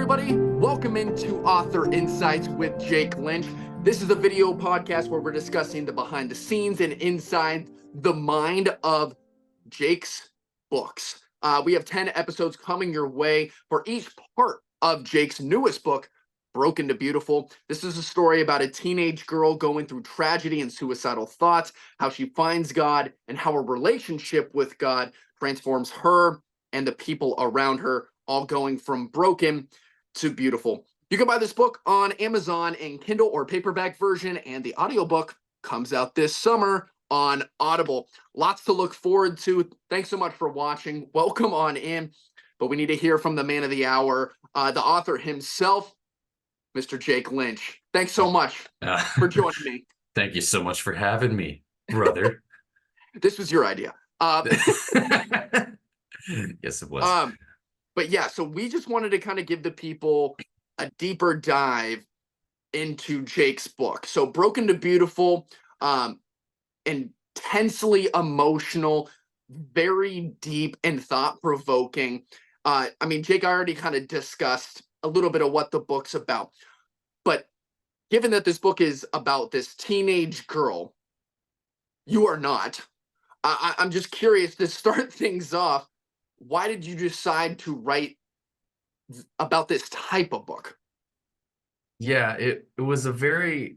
everybody. Welcome into Author Insights with Jake Lynch. This is a video podcast where we're discussing the behind the scenes and inside the mind of Jake's books. We have 10 episodes coming your way for each part of Jake's newest book, Broken to Beautiful. This is a story about a teenage girl going through tragedy and suicidal thoughts, how she finds God, and how a relationship with God transforms her and the people around her, all going from broken to beautiful. You can buy this book on Amazon in Kindle or paperback version, and the audiobook comes out this summer on Audible. Lots to look forward to. Thanks so much for watching. Welcome on in. But we need to hear from the man of the hour, the author himself, Mr. Jake Lynch. Thanks so much for joining me. Thank you so much for having me, brother. This was your idea. Yes, it was. But yeah, so we just wanted to kind of give the people a deeper dive into Jake's book. So Broken to Beautiful, intensely emotional, very deep and thought-provoking. Jake, I already kind of discussed a little bit of what the book's about. But given that this book is about this teenage girl, you are not. I'm just curious to start things off. Why did you decide to write about this type of book? Yeah, it was a very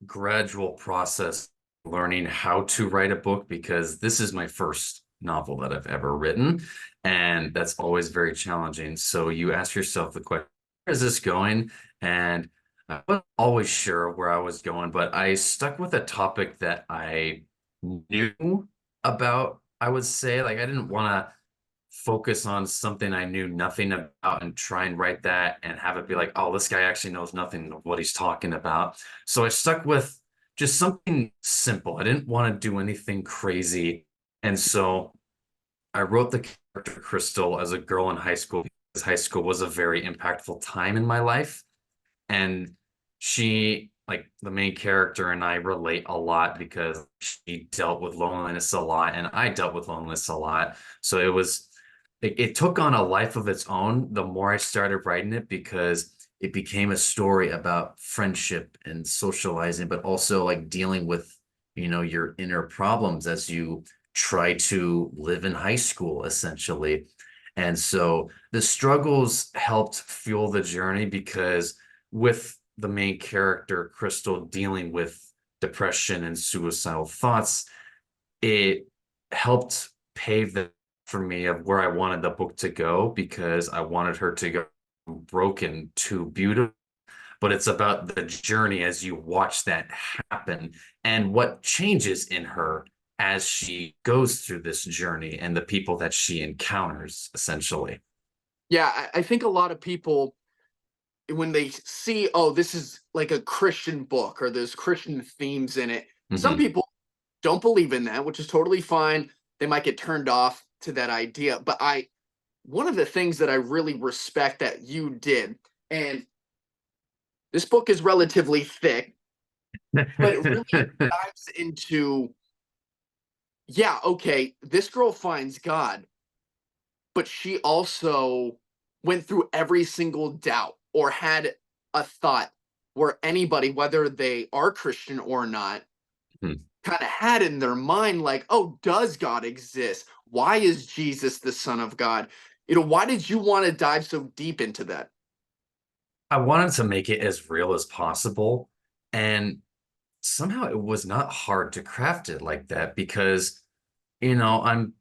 gradual process learning how to write a book, because this is my first novel that I've ever written, and that's always very challenging. So you ask yourself the question, where is this going? And I wasn't always sure where I was going, but I stuck with a topic that I knew about. I would say, like, I didn't want to focus on something I knew nothing about and try and write that and have it be like, oh, this guy actually knows nothing of what he's talking about. So I stuck with just something simple. I didn't want to do anything crazy. And so I wrote the character Crystal as a girl in high school, because high school was a very impactful time in my life. And she, like the main character, and I relate a lot because she dealt with loneliness a lot and I dealt with loneliness a lot. So it took on a life of its own the more I started writing it, because it became a story about friendship and socializing, but also like dealing with, your inner problems as you try to live in high school, essentially. And so the struggles helped fuel the journey, because with the main character, Crystal, dealing with depression and suicidal thoughts, it helped pave the for me of where I wanted the book to go, because I wanted her to go broken to beautiful. But it's about the journey as you watch that happen and what changes in her as she goes through this journey and the people that she encounters, essentially. Yeah, I think a lot of people, when they see, oh, this is like a Christian book or there's Christian themes in it, some people don't believe in that, which is totally fine. They might get turned off to that idea. But one of the things that I really respect that you did, and this book is relatively thick, but it really dives into, yeah, okay, this girl finds God, but she also went through every single doubt or had a thought where anybody, whether they are Christian or not, kind of had in their mind, like, oh, does God exist? Why is Jesus the Son of God? Why did you want to dive so deep into that? I wanted to make it as real as possible. And somehow it was not hard to craft it like that, because, I'm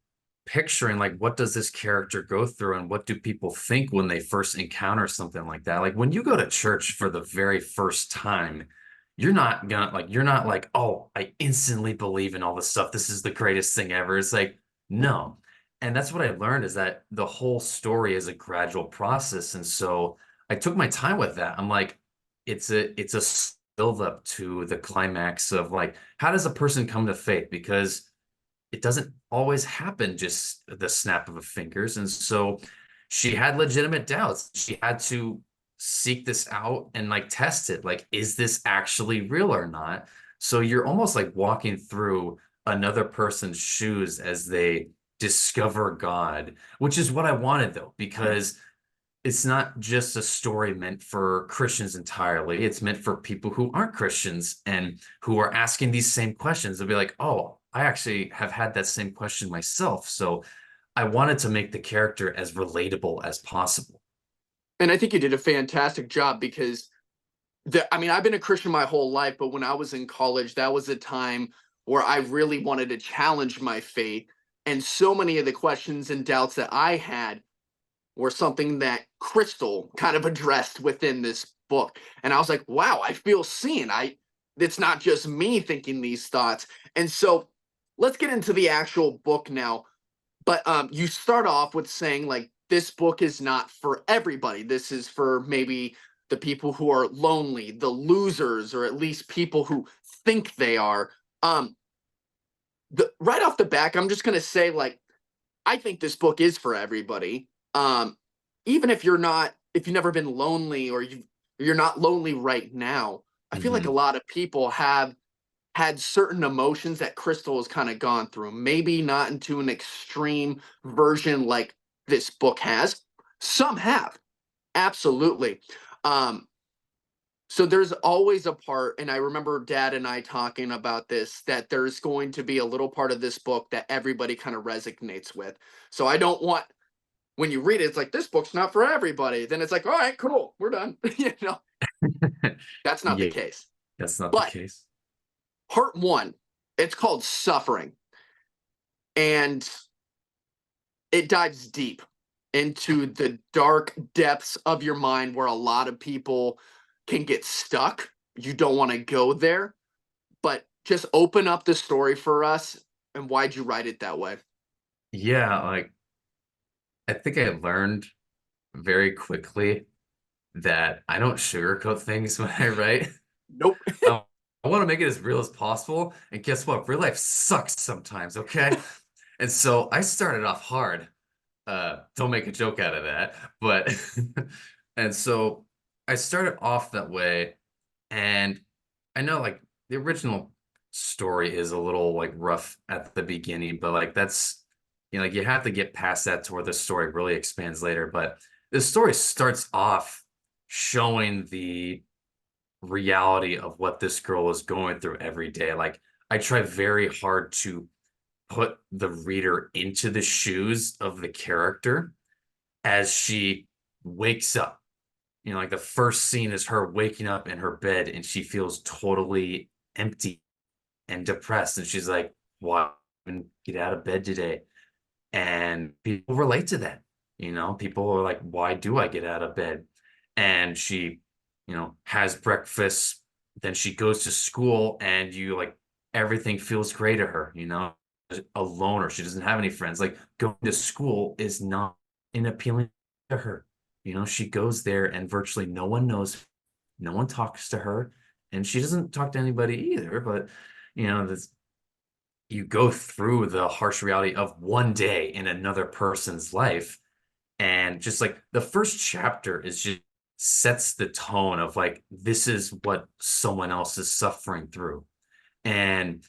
picturing, like, what does this character go through and what do people think when they first encounter something like that? Like when you go to church for the very first time, you're not like, oh, I instantly believe in all this stuff. This is the greatest thing ever. It's like, no. And that's what I learned, is that the whole story is a gradual process. And so I took my time with that. I'm like, it's a build up to the climax of, like, how does a person come to faith? Because it doesn't always happen just the snap of a fingers. And so she had legitimate doubts. She had to seek this out and, like, test it. Like, is this actually real or not? So you're almost like walking through another person's shoes as they discover God, which is what I wanted, though, because it's not just a story meant for Christians entirely. It's meant for people who aren't Christians and who are asking these same questions. They'll be like, oh, I actually have had that same question myself. So I wanted to make the character as relatable as possible. And I think you did a fantastic job because I mean, I've been a Christian my whole life, but when I was in college, that was a time where I really wanted to challenge my faith. And so many of the questions and doubts that I had were something that Crystal kind of addressed within this book. And I was like, wow, I feel seen. It's not just me thinking these thoughts. And so let's get into the actual book now. But you start off with saying like this book is not for everybody. This is for maybe the people who are lonely, the losers, or at least people who think they are. Um, right off the back, I'm just gonna say like I think this book is for everybody. Even if if you've never been lonely or you're not lonely right now, I feel like a Mhm. lot of people have had certain emotions that Crystal has kind of gone through. Maybe not into an extreme version like this book has. Some have, absolutely. Um, so there's always a part, and I remember Dad and I talking about this, that there's going to be a little part of this book that everybody kind of resonates with. So I don't want when you read it, it's like this book's not for everybody. Then it's like, all right, cool, we're done. That's not the Yeah, case. that's not the But case. part one, it's called Suffering. And it dives deep into the dark depths of your mind where a lot of people can get stuck. You don't want to go there, but just open up the story for us. And why'd you write it that way? Yeah, like I think I learned very quickly that I don't sugarcoat things when I write. Nope. I, I want to make it as real as possible. And guess what? Real life sucks sometimes, okay? And so I started off hard. Don't make a joke out of that. But and so I started off that way. And I know like the original story is a little like rough at the beginning, but like that's like you have to get past that to where the story really expands later. But the story starts off showing the reality of what this girl is going through every day. Like I try very hard to put the reader into the shoes of the character as she wakes up. Like the first scene is her waking up in her bed and she feels totally empty and depressed. And she's like, why even get out of bed today? And people relate to that. People are like, why do I get out of bed? And she, has breakfast, then she goes to school, and everything feels great to her, a loner. She doesn't have any friends. Like going to school is not an appealing to her. She goes there and virtually no one knows, no one talks to her, and she doesn't talk to anybody either. But this you go through the harsh reality of one day in another person's life. And just like the first chapter is just sets the tone of like, this is what someone else is suffering through. And,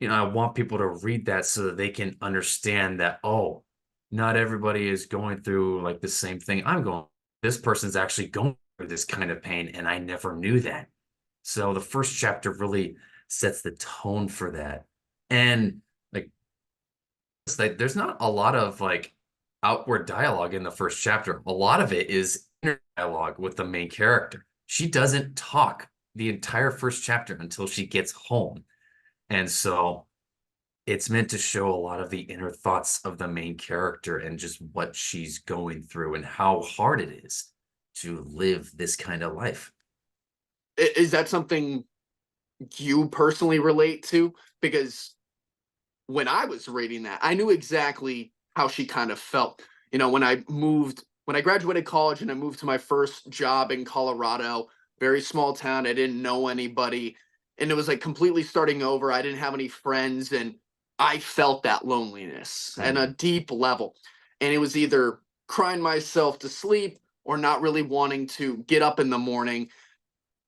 I want people to read that so that they can understand that, oh, not everybody is going through like the same thing I'm going. This person's actually going through this kind of pain, and I never knew that. So the first chapter really sets the tone for that. And like it's like there's not a lot of like outward dialogue in the first chapter. A lot of it is inner dialogue with the main character. She doesn't talk the entire first chapter until she gets home. And so it's meant to show a lot of the inner thoughts of the main character and just what she's going through and how hard it is to live this kind of life. Is that something you personally relate to? Because when I was reading that, I knew exactly how she kind of felt. When I graduated college and I moved to my first job in Colorado, very small town, I didn't know anybody. And it was like completely starting over. I didn't have any friends. And I felt that loneliness at a Mm. deep level. And it was either crying myself to sleep or not really wanting to get up in the morning.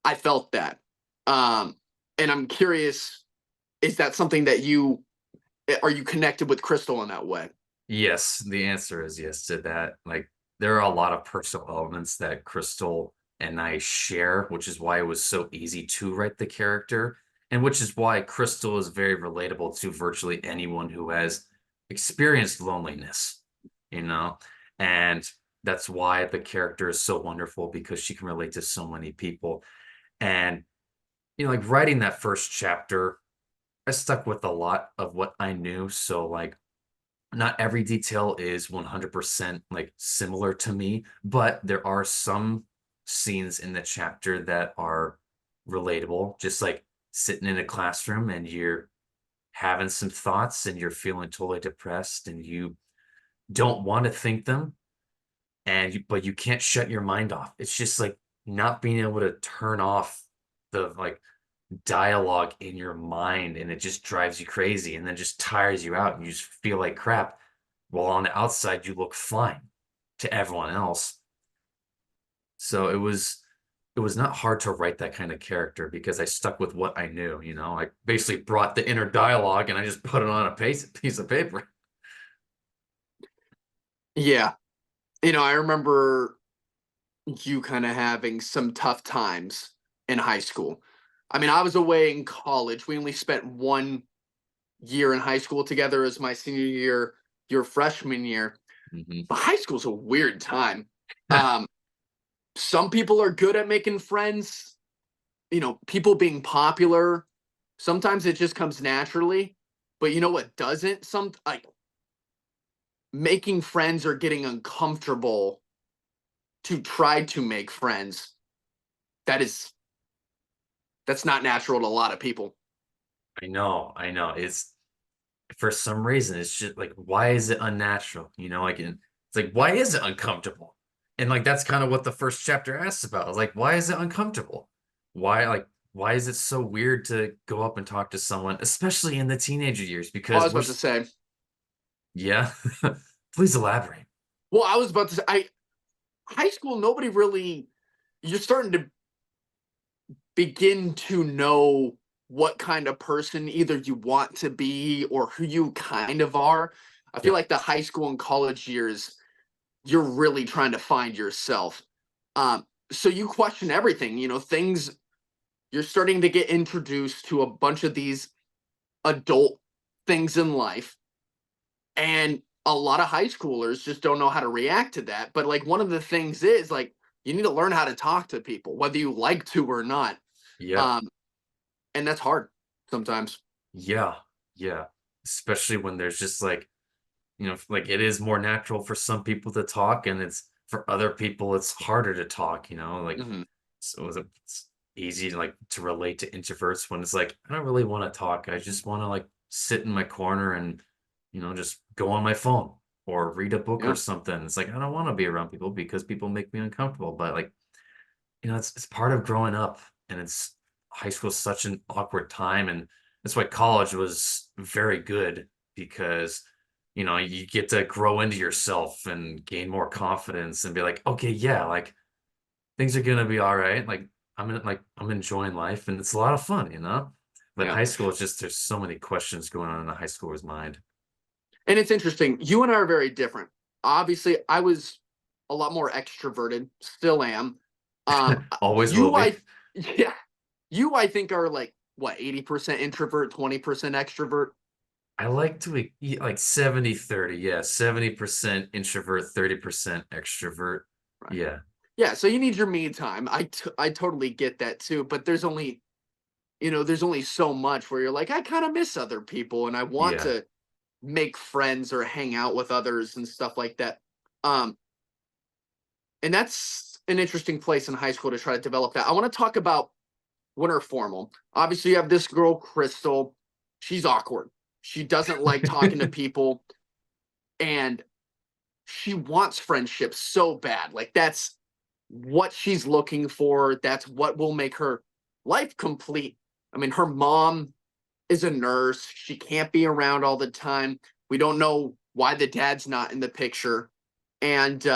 I felt that. Um, and I'm curious, is that something that are you connected with Crystal in that way? Yes, the answer is yes to that. Like there are a lot of personal elements that Crystal and I share, which is why it was so easy to write the character, and which is why Crystal is very relatable to virtually anyone who has experienced loneliness, you know? And that's why the character is so wonderful because she can relate to so many people. And, like writing that first chapter, I stuck with a lot of what I knew. So, like, not every detail is 100% like similar to me, but there are some scenes in the chapter that are relatable, just like sitting in a classroom and you're having some thoughts and you're feeling totally depressed and you don't want to think them but you can't shut your mind off. It's just like not being able to turn off the like dialogue in your mind, and it just drives you crazy and then just tires you out and you just feel like crap. While on the outside, you look fine to everyone else. So it was not hard to write that kind of character because I stuck with what I knew, I basically brought the inner dialogue and I just put it on a piece of paper. Yeah. I remember you kind of having some tough times in high school. I mean, I was away in college. We only spent 1 year in high school together as my senior year, your freshman year. Mhm. But high school's a weird time. Um, some people are good at making friends, people being popular. Sometimes it just comes naturally. But you know what doesn't? Some like making friends or getting uncomfortable to try to make friends. That is that's not natural to a lot of people. I know. It's for some reason, it's just like, why is it unnatural? It's like, why is it uncomfortable? And like, that's kind of what the first chapter asks about. It's like, why is it uncomfortable? Why is it so weird to go up and talk to someone, especially in the teenager years? I Because was about to say, yeah, please elaborate. well, I was about to say, high school, nobody really, you're starting to begin to know what kind of person either you want to be or who you kind of are. I feel Yeah, like the high school and college years, you're really trying to find yourself. So you question everything, things, you're starting to get introduced to a bunch of these adult things in life. And a lot of high schoolers just don't know how to react to that. But like one of the things is like you need to learn how to talk to people, whether you like to or not. yeah, Um, and that's hard sometimes. yeah, yeah. Especially when there's just like, like it is more natural for some people to talk, and it's for other people it's harder to talk, like Hmm. so it's easy to like to relate to introverts when it's like I don't really want to talk. I just want to like sit in my corner and just go on my phone or read a book or Yeah, something. It's like I don't want to be around people because people make me uncomfortable. But like, it's part of growing up, and it's high school is such an awkward time, and that's why college was very good because you get to grow into yourself and gain more confidence and be like, okay, yeah, like things are gonna be all right. Like I'm enjoying life and it's a lot of fun. But yeah. high school is just there's so many questions going on in a high schooler's mind. And it's interesting. You and I are very different. Obviously, I was a lot more extroverted, still am. Always will You, be. yeah, you, I think are like what 80% introvert, 20% extrovert. I like to eat like 70-30. Yeah, 70% introvert, 30% extrovert. Right. Yeah. Yeah. So you need your me time. I totally get that too. But there's only so much where you're like, I kind of miss other people and I want Yeah. to make friends or hang out with others and stuff like that. Um, and that's an interesting place in high school to try to develop that. I want to talk about winter formal. Obviously, you have this girl, Crystal. She's awkward. She doesn't like talking to people, and she wants friendship so bad. Like that's what she's looking for. That's what will make her life complete. I mean, her mom is a nurse. She can't be around all the time. We don't know why the dad's not in the picture. And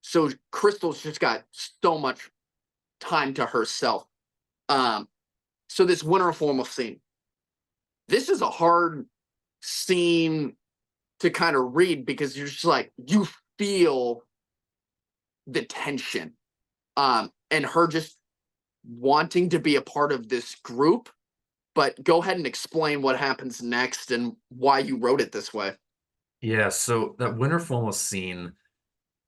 so Crystal's just got so much time to herself. Um, so this winter formal scene, this is a hard scene to kind of read because you're just like, you feel the tension, and her just wanting to be a part of this group. But go ahead and explain what happens next and why you wrote it this way. Yeah, so that winter formal scene,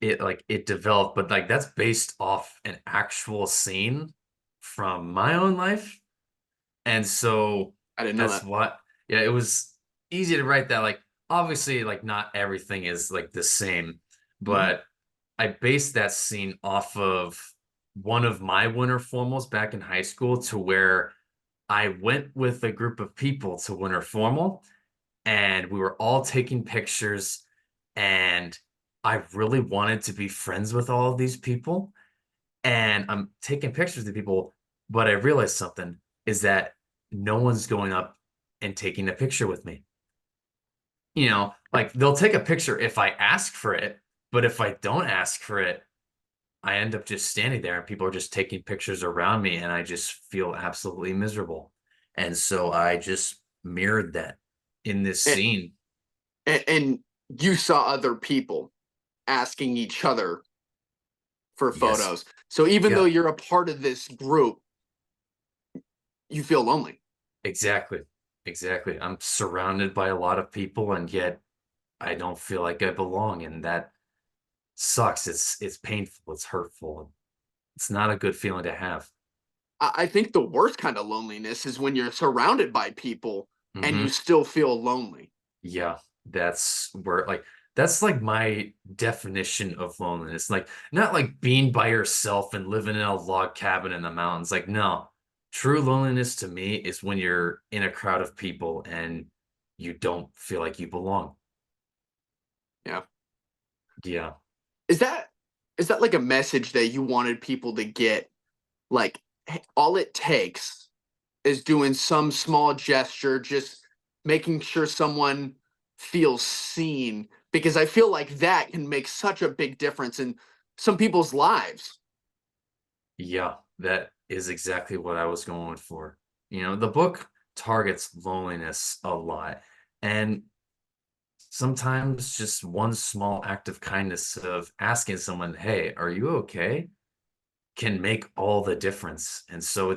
it developed, but like that's based off an actual scene from my own life. And so I didn't know that's that. what, yeah, it was easy to write that. Like, obviously, like, not everything is like the same, Mhm. but I based that scene off of one of my winter formals back in high school, to where I went with a group of people to winter formal and we were all taking pictures, and I really wanted to be friends with all of these people, and I'm taking pictures of people, but I realized something is that no one's going up and taking a picture with me. Like, they'll take a picture if I ask for it, but if I don't ask for it, I end up just standing there and people are just taking pictures around me and I just feel absolutely miserable. And so I just mirrored that in this And, scene. and you saw other people asking each other for Yes. photos. So even though Yeah, you're a part of this group, you feel lonely. exactly. Exactly. I'm surrounded by a lot of people and yet I don't feel like I belong, and that sucks. It's painful, it's hurtful. It's not a good feeling to have. I think the worst kind of loneliness is when you're surrounded by people and you Hmm. still feel lonely. Yeah, that's like my definition of loneliness. Like, not like being by yourself and living in a log cabin in the mountains. Like, no. True loneliness to me is when you're in a crowd of people and you don't feel like you belong. Yeah. Yeah. Is that is that like a message that you wanted people to get? Like, hey, all it takes is doing some small gesture, just making sure someone feels seen, because I feel like that can make such a big difference in some people's lives. Yeah, that is exactly what I was going for. The book targets loneliness a lot. And sometimes just one small act of kindness of asking someone, "Hey, are you okay?" can make all the difference. And so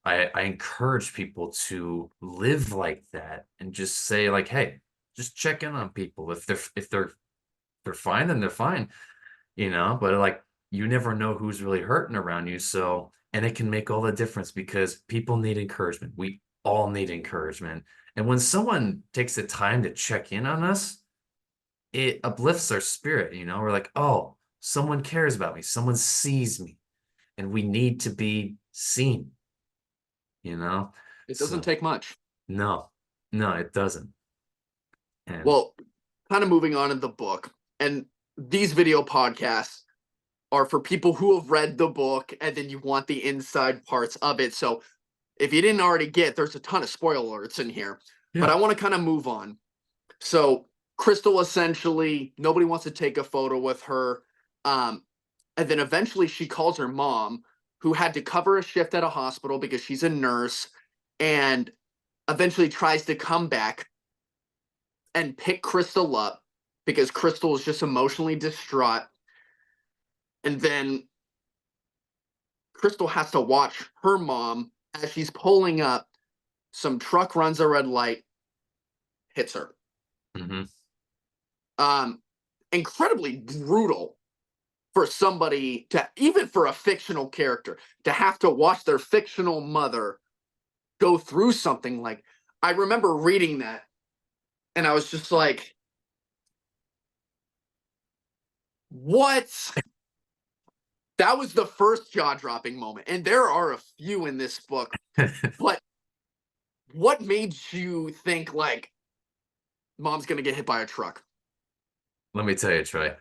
I encourage people to live like that and just say, like, "Hey, just check in on people. If they're fine, then they're fine." But like, you never know who's really hurting around you. So, and it can make all the difference because people need encouragement. We all need encouragement. And when someone takes the time to check in on us, it uplifts our spirit. We're like, oh, someone cares about me, someone sees me, and we need to be seen, you know? It doesn't So, take much. no, no, it doesn't. And Well, kind of moving on in the book, and these video podcasts are for people who have read the book and then you want the inside parts of it. So if you didn't already get, there's a ton of spoiler alerts in here, but I yeah. want to kind of move on. So Crystal, essentially, nobody wants to take a photo with her. Um, and then eventually she calls her mom, who had to cover a shift at a hospital because she's a nurse, and eventually tries to come back and pick Crystal up because Crystal is just emotionally distraught. And then Crystal has to watch her mom as she's pulling up. Some truck runs a red light, hits her. Hmm. Um, Incredibly brutal for somebody to, even for a fictional character, to have to watch their fictional mother go through something like. I remember reading that and I was just like, what? That was the first jaw dropping moment. And there are a few in this book, but what made you think like mom's gonna get hit by a truck? Let me tell you, Troy,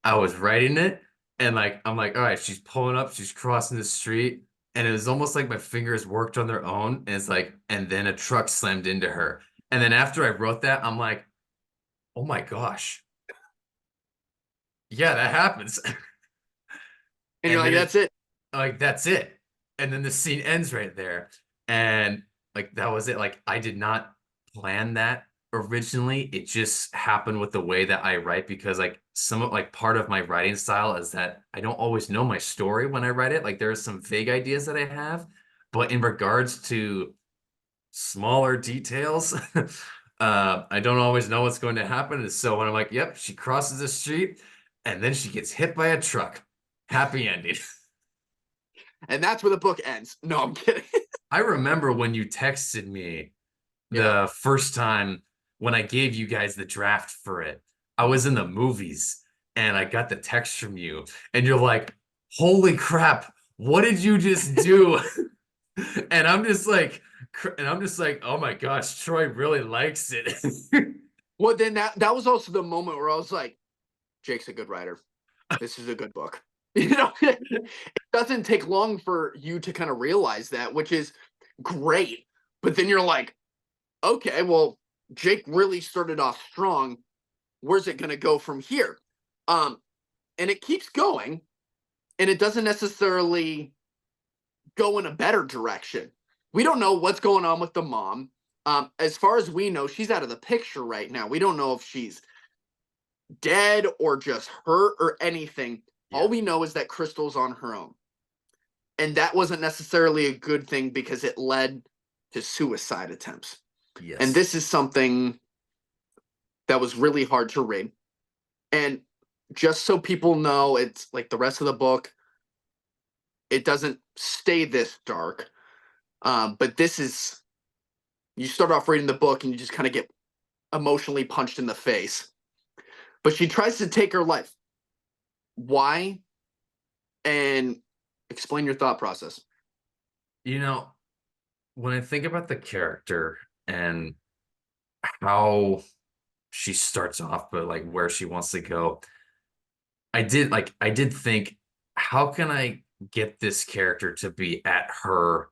I was writing it and like, I'm like, all right, she's pulling up, she's crossing the street. And it was almost like my fingers worked on their own. And it's like, and then a truck slammed into her. And then after I wrote that, I'm like, oh my gosh, yeah, that happens. And you're And like, then that's it. like, that's it. And then the scene ends right there. And like, that was it. Like, I did not plan that. originally. It just happened with the way that I write because like some of like part of my writing style is that I don't always know my story when I write it. Like there are some vague ideas that I have, but in regards to smaller details, I don't always know what's going to happen. And so when I'm like, yep, she crosses the street and then she gets hit by a truck. Happy ending. And that's where the book ends. No, I'm kidding. I remember when you texted me Yeah. the first time when I gave you guys the draft for it. I was in the movies and I got the text from you, and you're like, holy crap, what did you just do? And I'm just like, oh my gosh, Troy really likes it. Well, then that was also the moment where I was like, Jake's a good writer. This is a good book. You know, it doesn't take long for you to kind of realize that, which is great. But then you're like, okay, well, Jake really started off strong. Where's it going to go from here? Um, and it keeps going, and it doesn't necessarily go in a better direction. We don't know what's going on with the mom. As far as we know, she's out of the picture right now. We don't know if she's dead or just hurt or anything. All Yeah. we know is that Crystal's on her own. And that wasn't necessarily a good thing because it led to suicide attempts. And Yes. this is something that was really hard to read. And just so people know, it's like the rest of the book, it doesn't stay this dark. But this is, you start off reading the book and you just kind of get emotionally punched in the face. But she tries to take her life. Why? And explain your thought process. You know, when I think about the character and how she starts off, but like where she wants to go, I did think, how can I get this character to be at her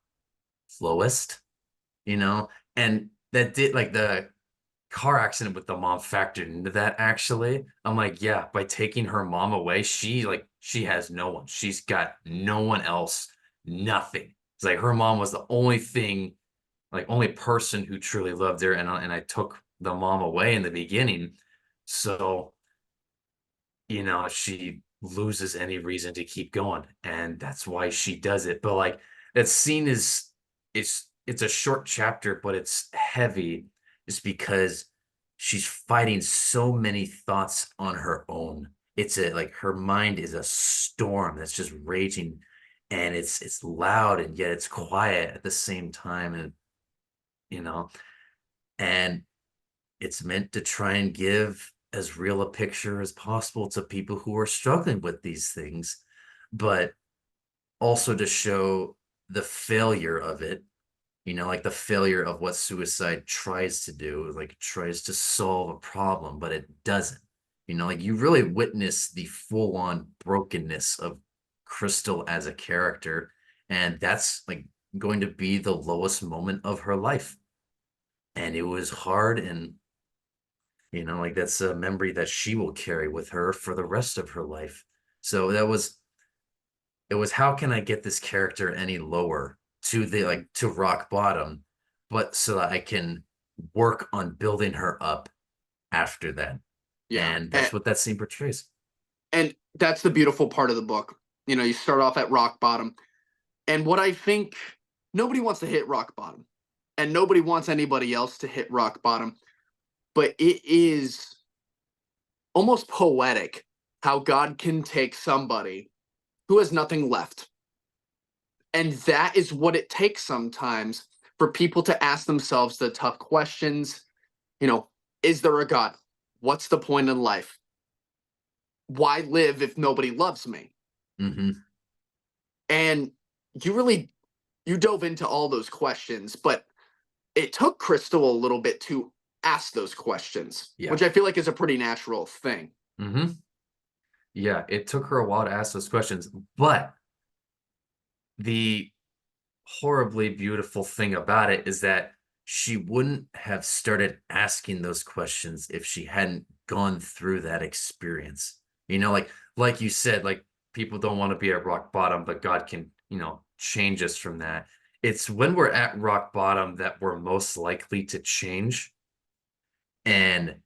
lowest, you know? And that did like the car accident with the mom factored into that actually. I'm like, yeah, by taking her mom away, she has no one. She's got no one else, nothing. It's like her mom was the only thing, like only person who truly loved her, and I took the mom away in the beginning. So she loses any reason to keep going, and that's why she does it. But like that scene is it's a short chapter, but it's heavy just because she's fighting so many thoughts on her own. It's a like her mind is a storm that's just raging, and it's loud and yet it's quiet at the same time, and you know, and it's meant to try and give as real a picture as possible to people who are struggling with these things, but also to show the failure of it, like the failure of what suicide tries to do, like it tries to solve a problem, but it doesn't. Like you really witness the full-on brokenness of Crystal as a character, and that's like going to be the lowest moment of her life. And it was hard, and like that's a memory that she will carry with her for the rest of her life. So it was, how can I get this character any lower to the like to rock bottom, but so that I can work on building her up after that. Yeah. And that's what that scene portrays. And that's the beautiful part of the book. You start off at rock bottom. And what I think, nobody wants to hit rock bottom. And nobody wants anybody else to hit rock bottom. But it is almost poetic how God can take somebody who has nothing left. And that is what it takes sometimes for people to ask themselves the tough questions. Is there a God? What's the point in life? Why live if nobody loves me? Mm-hmm. And you dove into all those questions, but it took Crystal a little bit to ask those questions, Yeah. which I feel like is a pretty natural thing. Mm-hmm. Yeah, it took her a while to ask those questions, but the horribly beautiful thing about it is that she wouldn't have started asking those questions if she hadn't gone through that experience. Like you said, like people don't want to be at rock bottom, but God can, change us from that. It's when we're at rock bottom that we're most likely to change. And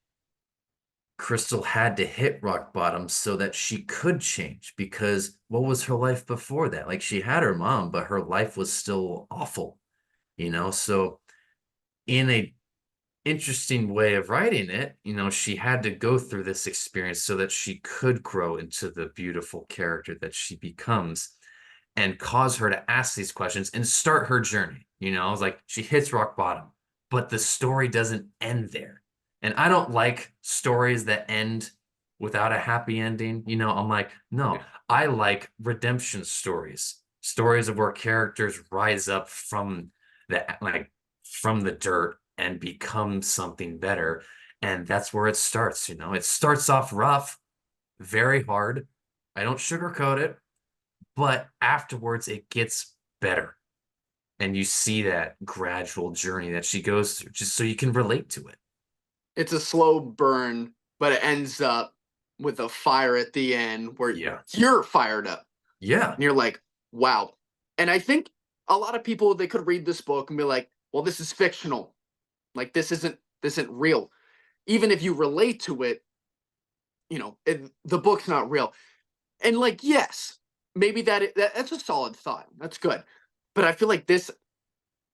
Crystal had to hit rock bottom so that she could change, because what was her life before that? Like, she had her mom, but her life was still awful, you know? So in a interesting way of writing it, she had to go through this experience so that she could grow into the beautiful character that she becomes, and cause her to ask these questions and start her journey. I was like, she hits rock bottom, but the story doesn't end there. And I don't like stories that end without a happy ending. I'm like, no, Yeah. I like redemption stories, stories of where characters rise up from the dirt and become something better. And that's where it starts. It starts off rough, very hard. I don't sugarcoat it, but afterwards it gets better. And you see that gradual journey that she goes through, just so you can relate to it. It's a slow burn, but it ends up with a fire at the end where Yeah. you're fired up Yeah. and you're like, wow. And I think a lot of people, they could read this book and be like, well, this is fictional. Like this isn't real. Even if you relate to it, the book's not real. And like, yes, maybe that's a solid thought. That's good. But I feel like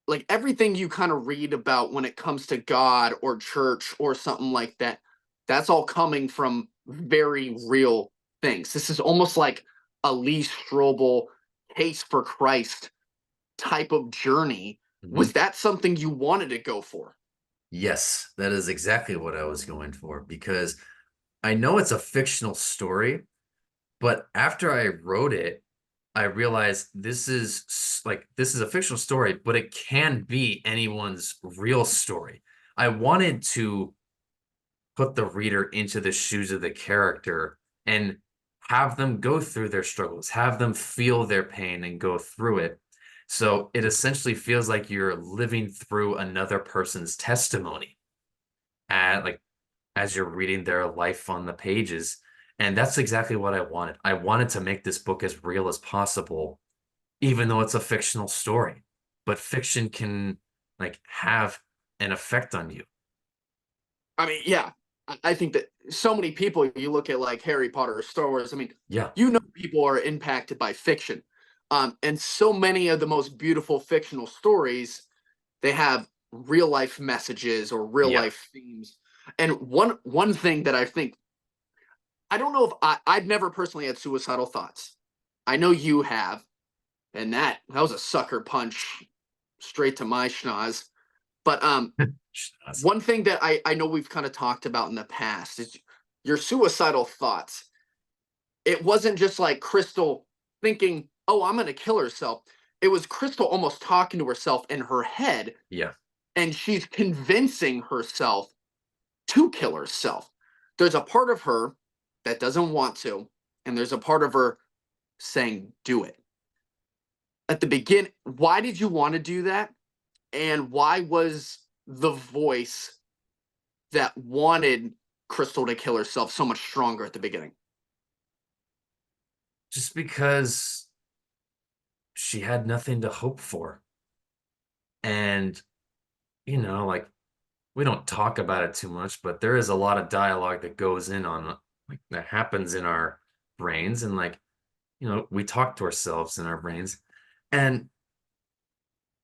like everything you kind of read about when it comes to God or church or something like that, that's all coming from very real things. This is almost like a Lee Strobel case for Christ type of journey. Was Mhm. that something you wanted to go for? Yes, that is exactly what I was going for, because I know it's a fictional story, but after I wrote it, I realized this is a fictional story, but it can be anyone's real story. I wanted to put the reader into the shoes of the character and have them go through their struggles, have them feel their pain and go through it. So it essentially feels like you're living through another person's testimony, like as you're reading their life on the pages. And that's exactly what I wanted. I wanted to make this book as real as possible, even though it's a fictional story. But fiction can have an effect on you. I mean, yeah, I think that so many people, you look at like Harry Potter or Star Wars, I mean, Yeah. people are impacted by fiction. And so many of the most beautiful fictional stories, they have real life messages or real Yeah. life themes. And one thing that I think, I don't know if I've never personally had suicidal thoughts. I know you have, and that was a sucker punch straight to my schnoz. But one thing that I know we've kind of talked about in the past is your suicidal thoughts. It wasn't just like Crystal thinking, oh, I'm going to kill herself. It was Crystal almost talking to herself in her head, Yeah. and she's convincing herself to kill herself. There's a part of her that doesn't want to, and there's a part of her saying, do it. At the beginning, why did you want to do that? And why was the voice that wanted Crystal to kill herself so much stronger at the beginning? Just because she had nothing to hope for. And, like, we don't talk about it too much, but there is a lot of dialogue that goes in on, that happens in our brains. And, we talk to ourselves in our brains. And,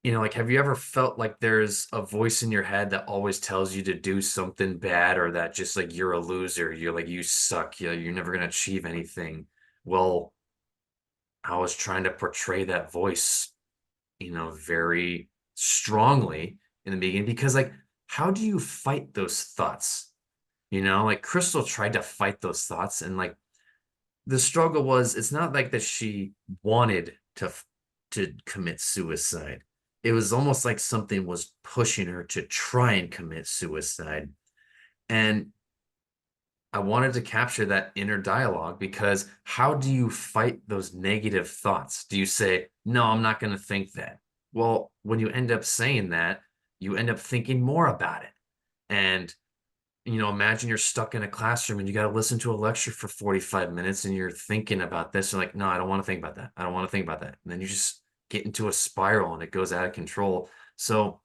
have you ever felt like there's a voice in your head that always tells you to do something bad, or that just like you're a loser, you're like, you suck, you're never going to achieve anything? Well, I was trying to portray that voice, very strongly in the beginning, because how do you fight those thoughts? Like Crystal tried to fight those thoughts, and the struggle was, it's not like that she wanted to commit suicide. It was almost like something was pushing her to try and commit suicide. And I wanted to capture that inner dialogue, because how do you fight those negative thoughts? Do you say, no, I'm not going to think that? Well, when you end up saying that, you end up thinking more about it. And, imagine you're stuck in a classroom and you got to listen to a lecture for 45 minutes and you're thinking about this. You're like, no, I don't want to think about that. I don't want to think about that. And then you just get into a spiral and it goes out of control. So,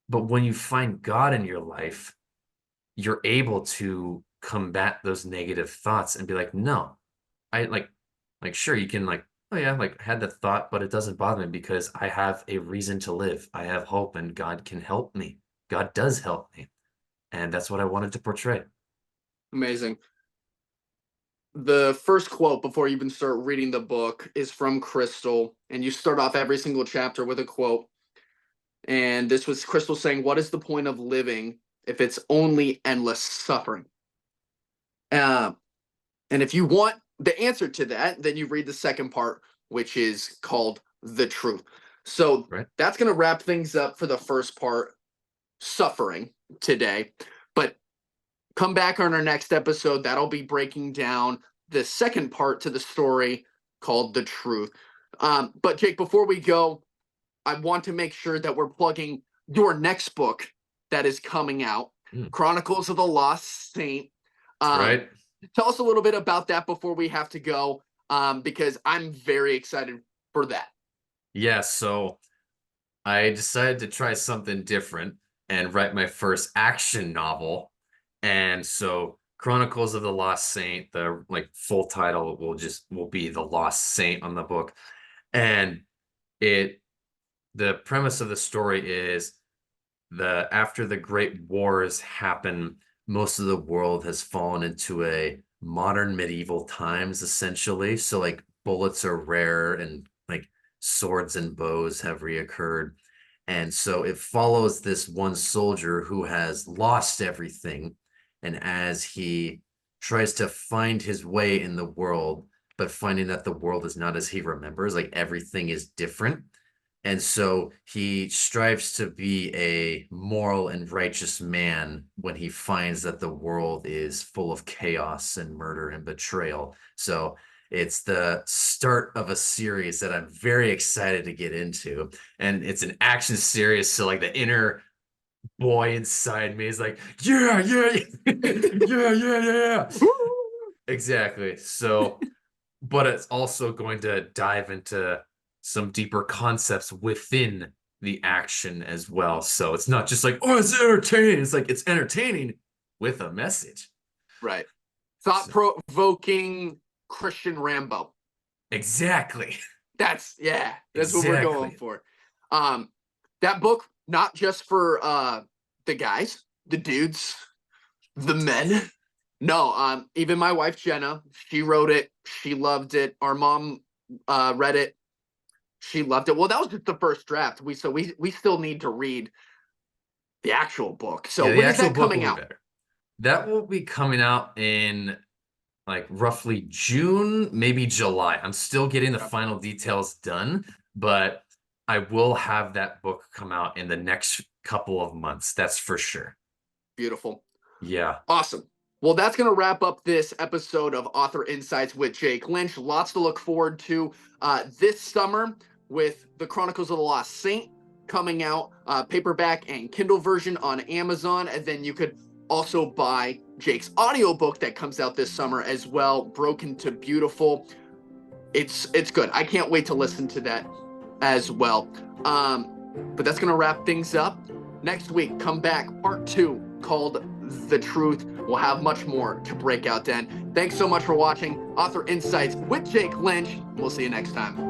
but when you find God in your life, you're able to combat those negative thoughts and be like, no, I like sure you can like, oh yeah, like had the thought, but it doesn't bother me because I have a reason to live. I have hope and God can help me. God does help me. And that's what I wanted to portray. Amazing. The first quote before you even start reading the book is from Crystal, and you start off every single chapter with a quote. And this was Crystal saying, "What is the point of living if it's only endless suffering?" Uh, and if you want the answer to that, then you read the second part, which is called The Truth. So Right. that's going to wrap things up for the first part, suffering, today. But come back on our next episode. That'll be breaking down the second part to the story called The Truth. But Jake, before we go, I want to make sure that we're plugging your next book that is coming out, Chronicles of the Lost Saint. That's right. Tell us a little bit about that before we have to go, because I'm very excited for that. Yeah, so I decided to try something different and write my first action novel. And so Chronicles of the Lost Saint, the like full title will be The Lost Saint on the book. And it the premise of the story is the after the great wars happen, most of the world has fallen into a modern medieval times essentially. So like bullets are rare and like swords and bows have reoccurred. And so it follows this one soldier who has lost everything. And as he tries to find his way in the world, but finding that the world is not as he remembers, like everything is different. And so he strives to be a moral and righteous man when he finds that the world is full of chaos and murder and betrayal. So it's the start of a series that I'm very excited to get into. And it's an action series. So like the inner boy inside me is like, yeah, yeah, yeah, yeah, yeah. Exactly. So, but it's also going to dive into some deeper concepts within the action as well. So it's not just like, oh, it's entertaining. It's like it's entertaining with a message. Right. So, Thought-provoking Christian Rambo. exactly. That's Exactly. what we're going for. That book, not just for the guys, the dudes, the men. No, even my wife Jenna, she wrote it. She loved it. Our mom read it. She loved it. Well, that was just the first draft. We still need to read the actual book. So Yeah, the when is actual that book coming will be out? better. That will be coming out in like roughly June, maybe July. I'm still getting the Okay. final details done, but I will have that book come out in the next couple of months. That's for sure. Beautiful. Yeah. Awesome. Well, that's going to wrap up this episode of Author Insights with Jake Lynch. Lots to look forward to this summer with The Chronicles of the Lost Saint coming out, paperback and Kindle version on Amazon. And then you could also buy Jake's audiobook that comes out this summer as well, Broken to Beautiful. It's good. I can't wait to listen to that as well. But that's going to wrap things up. Next week, come back, part 2, called The Truth. We'll have much more to break out then. Thanks so much for watching Author Insights with Jake Lynch. We'll see you next time.